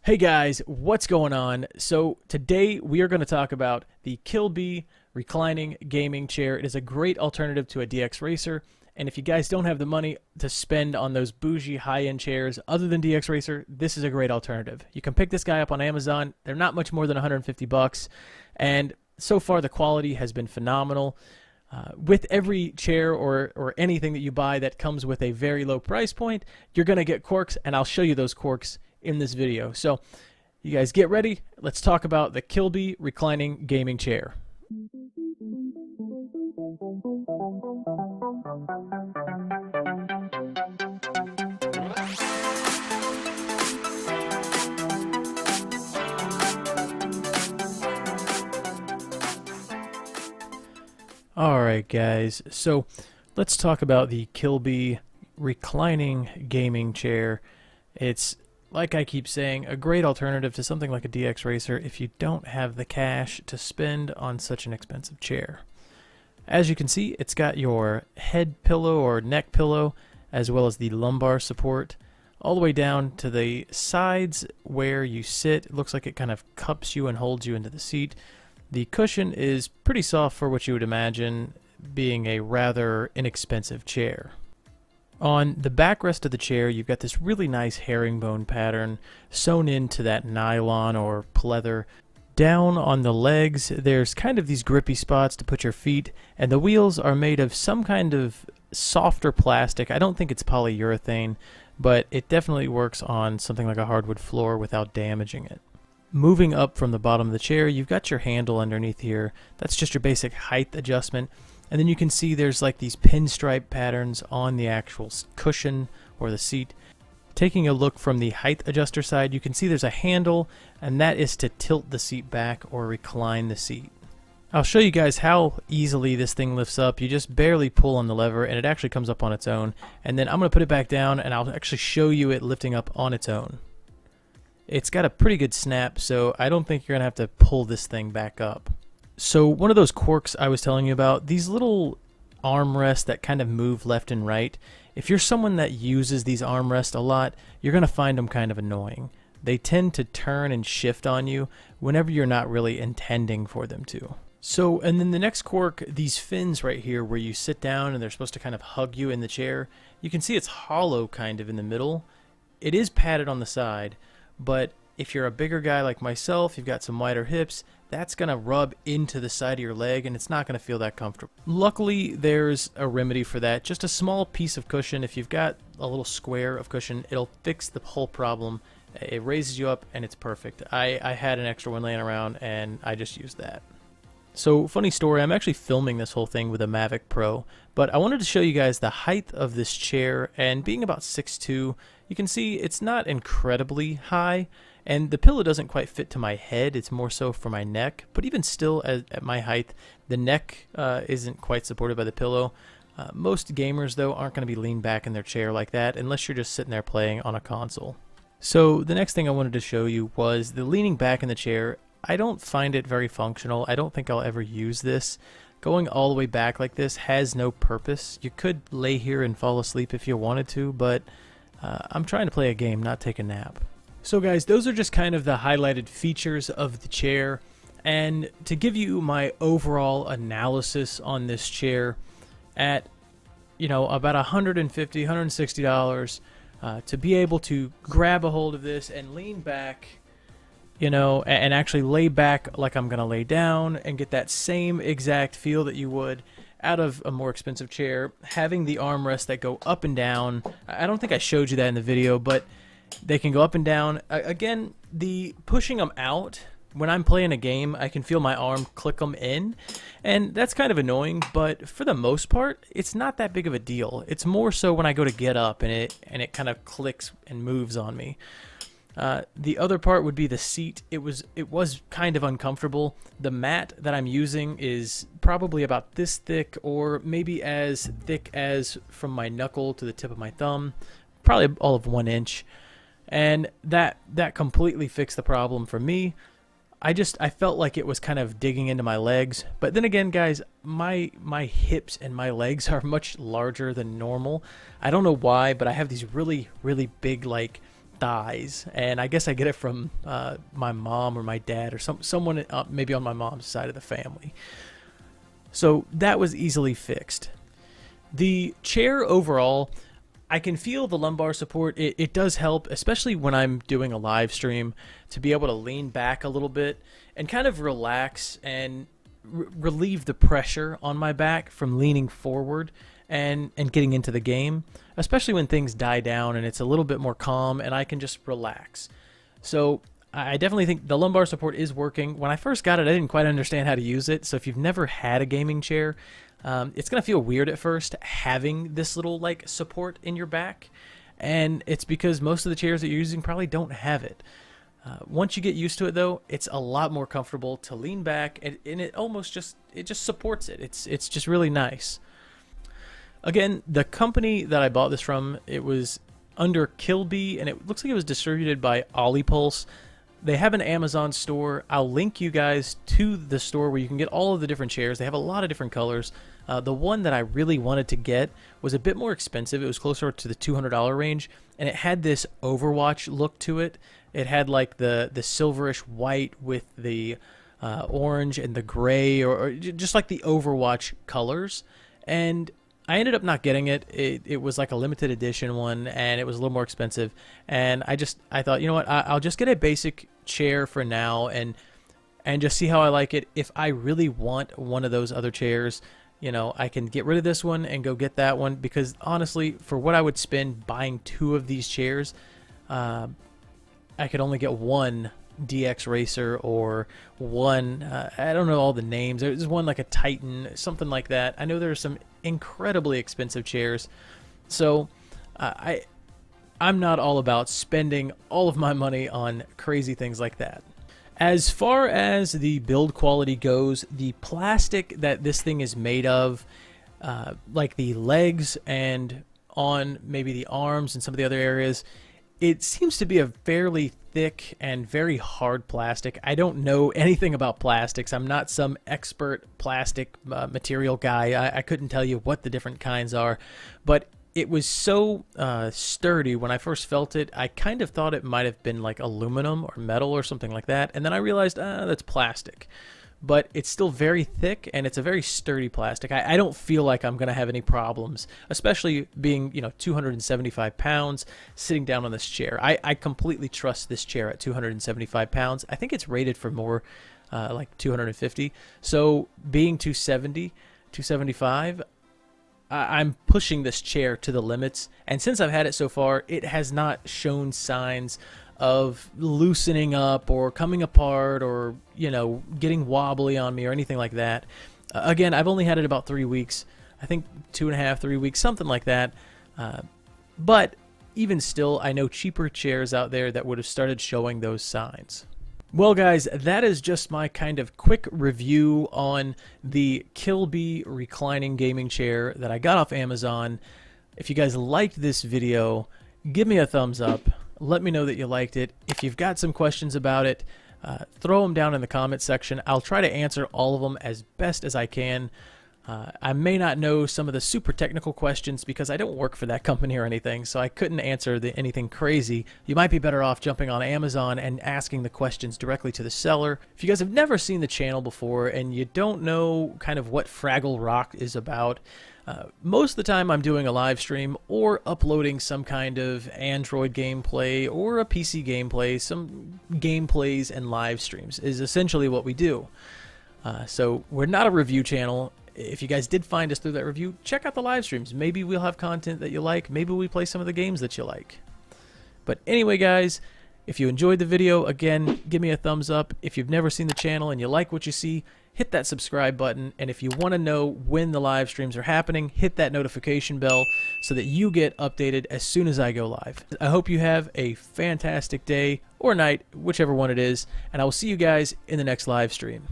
Hey guys, what's going on? So today we are going to talk about the Killbee reclining gaming chair. It is a great alternative to a DX Racer, and if you guys don't have the money to spend on those bougie high-end chairs other than DX Racer, this is a great alternative. You can pick this guy up on Amazon. They're not much more than 150 bucks, and so far the quality has been phenomenal. With every chair or anything that you buy that comes with a very low price point, you're going to get quirks, and I'll show you those quirks in this video. So you guys get ready. Let's talk about the Killbee reclining gaming chair. Alright guys, so let's talk about the Killbee reclining gaming chair. It's, like I keep saying, a great alternative to something like a DX Racer if you don't have the cash to spend on such an expensive chair. As you can see, it's got your head pillow or neck pillow, as well as the lumbar support, all the way down to the sides where you sit. It looks like it kind of cups you and holds you into the seat. The cushion is pretty soft for what you would imagine being a rather inexpensive chair. On the backrest of the chair, you've got this really nice herringbone pattern sewn into that nylon or pleather. Down on the legs, there's kind of these grippy spots to put your feet, and the wheels are made of some kind of softer plastic. I don't think it's polyurethane, but it definitely works on something like a hardwood floor without damaging it. Moving up from the bottom of the chair, you've got your handle underneath here. That's just your basic height adjustment. And then you can see there's like these pinstripe patterns on the actual cushion or the seat. Taking a look from the height adjuster side, you can see there's a handle, and that is to tilt the seat back or recline the seat. I'll show you guys how easily this thing lifts up. You just barely pull on the lever and it actually comes up on its own. And then I'm going to put it back down and I'll actually show you it lifting up on its own. It's got a pretty good snap, so I don't think you're going to have to pull this thing back up. So one of those quirks I was telling you about, these little armrests that kind of move left and right, if you're someone that uses these armrests a lot, you're going to find them kind of annoying. They tend to turn and shift on you whenever you're not really intending for them to. So, and then the next quirk, these fins right here where you sit down and they're supposed to kind of hug you in the chair, you can see it's hollow kind of in the middle. It is padded on the side, but if you're a bigger guy like myself, you've got some wider hips, that's going to rub into the side of your leg and it's not going to feel that comfortable. Luckily, there's a remedy for that. Just a small piece of cushion. If you've got a little square of cushion, it'll fix the whole problem. It raises you up and it's perfect. I had an extra one laying around and I just used that. So, funny story, I'm actually filming this whole thing with a Mavic Pro, but I wanted to show you guys the height of this chair, and being about 6'2", you can see it's not incredibly high, and the pillow doesn't quite fit to my head, it's more so for my neck, but even still at my height, the neck isn't quite supported by the pillow. Most gamers, though, aren't going to be leaned back in their chair like that unless you're just sitting there playing on a console. So, the next thing I wanted to show you was the leaning back in the chair. I don't find it very functional. I don't think I'll ever use this. Going all the way back like this has no purpose. You could lay here and fall asleep if you wanted to, but I'm trying to play a game, not take a nap. So guys, those are just kind of the highlighted features of the chair. And to give you my overall analysis on this chair at, about $150, $160, to be able to grab a hold of this and lean back, and actually lay back like I'm going to lay down and get that same exact feel that you would out of a more expensive chair. Having the armrests that go up and down, I don't think I showed you that in the video, but they can go up and down. Again, the pushing them out, when I'm playing a game, I can feel my arm click them in, and that's kind of annoying, but for the most part, it's not that big of a deal. It's more so when I go to get up and it kind of clicks and moves on me. The other part would be the seat. It was kind of uncomfortable. The mat that I'm using is probably about this thick, or maybe as thick as from my knuckle to the tip of my thumb, probably all of 1 inch. And that completely fixed the problem for me. I felt like it was kind of digging into my legs. But then again, guys, my hips and my legs are much larger than normal. I don't know why, but I have these really, really big, like, thighs, and I guess I get it from my mom or my dad or someone maybe on my mom's side of the family. So that was easily fixed. The chair overall, I can feel the lumbar support. It does help, especially when I'm doing a live stream, to be able to lean back a little bit and kind of relax and relieve the pressure on my back from leaning forward and getting into the game, especially when things die down and it's a little bit more calm and I can just relax. So I definitely think the lumbar support is working. When I first got it, I didn't quite understand how to use it. So if you've never had a gaming chair, it's going to feel weird at first having this little like support in your back. And it's because most of the chairs that you're using probably don't have it. Once you get used to it though, it's a lot more comfortable to lean back, and it almost just supports it. It's just really nice. Again, the company that I bought this from, it was under Killbee, and it looks like it was distributed by Olipulse. They have an Amazon store. I'll link you guys to the store where you can get all of the different chairs. They have a lot of different colors. The one that I really wanted to get was a bit more expensive. It was closer to the $200 range, and it had this Overwatch look to it. It had like the silverish white with the orange and the gray, or just like the Overwatch colors. And I ended up not getting it. It was like a limited edition one, and it was a little more expensive. And I thought, you know what, I'll just get a basic chair for now and just see how I like it. If I really want one of those other chairs, you know, I can get rid of this one and go get that one, because honestly, for what I would spend buying 2 of these chairs, I could only get one DX Racer or one, I don't know all the names. There's one like a Titan, something like that. I know there are some incredibly expensive chairs. So I'm not all about spending all of my money on crazy things like that. As far as the build quality goes, the plastic that this thing is made of, like the legs and on maybe the arms and some of the other areas, it seems to be a fairly thick and very hard plastic. I don't know anything about plastics. I'm not some expert plastic material guy. I couldn't tell you what the different kinds are, but it was so sturdy when I first felt it. I kind of thought it might have been like aluminum or metal or something like that, and then I realized that's plastic. But it's still very thick, and it's a very sturdy plastic. I don't feel like I'm going to have any problems, especially being, 275 pounds, sitting down on this chair. I completely trust this chair at 275 pounds. I think it's rated for more, like 250. So being 270, 275, I'm pushing this chair to the limits. And since I've had it so far, it has not shown signs of loosening up or coming apart or getting wobbly on me or anything like that. Again, I've only had it about 3 weeks, I think 2.5 3 weeks, something like that, but even still, I know cheaper chairs out there that would have started showing those signs. Well guys, that is just my kind of quick review on the Killbee reclining gaming chair that I got off Amazon. If you guys liked this video, give me a thumbs up. Let me know that you liked it. If you've got some questions about it, throw them down in the comments section. I'll try to answer all of them as best as I can. I may not know some of the super technical questions because I don't work for that company or anything, so I couldn't answer anything crazy. You might be better off jumping on Amazon and asking the questions directly to the seller. If you guys have never seen the channel before and you don't know kind of what Fraglrokt is about, most of the time I'm doing a live stream or uploading some kind of Android gameplay or a PC gameplay. Some gameplays and live streams is essentially what we do. So we're not a review channel. If you guys did find us through that review, check out the live streams. Maybe we'll have content that you like. Maybe we play some of the games that you like. But anyway, guys, if you enjoyed the video, again, give me a thumbs up. If you've never seen the channel and you like what you see, hit that subscribe button. And if you want to know when the live streams are happening, hit that notification bell so that you get updated as soon as I go live. I hope you have a fantastic day or night, whichever one it is, and I will see you guys in the next live stream.